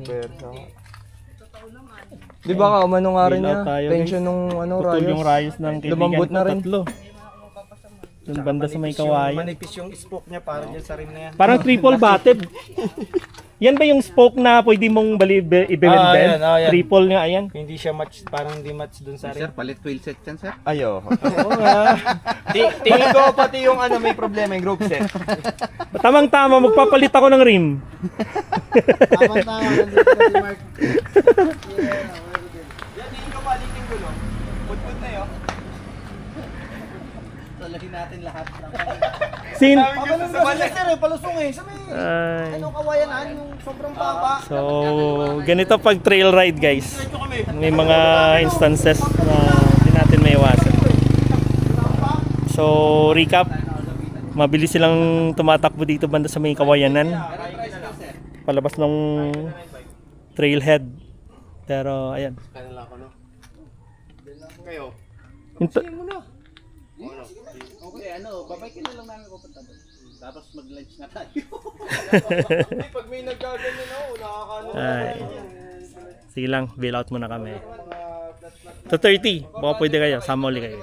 Persa. Di ba ka, umano nga rin niya? Pension nung ano, Putol Rayos. yung rayos ng kaibigan Lumambot ko, na rin. tatlo. Doon banda sa may kawayan. Manipis yung spoke niya para dyan sa rim na yan. Parang triple batted. Yan ba yung spoke na pwede mong i-bend? yan. Triple nga, ayan. Hindi siya match, parang hindi match dun sa Sir, rim. palit wheel set yan, sir. Ayo. Oo nga. Tingin ko pati yung ano may problema yung group set. Tamang-tama, magpapalit ako ng rim. Tama-tama, nandito na si Mark. Yan, tingin ko palit yung gulo. Put-put na yun. Talahin natin lahat. Sin? Pabalong kasi sir eh, palusong eh. Sa may, Ay. kawayanan, yung sobrang baba. So, ganito pag trail ride guys. May mga instances na hindi natin maiwasan. So, recap. Mabilis silang tumatakbo dito banda sa may kawayanan. Palabas ng trailhead. Pero, ayan. Kayo. Okay, babay ka na lang namin pupunta doon. Tapos mag-lunch na tayo. Pag may nagkaganyan ako, nakakano. Ay. Sige lang, bail out muna kami. To 30, baka pwede kayo, sama ulit kayo.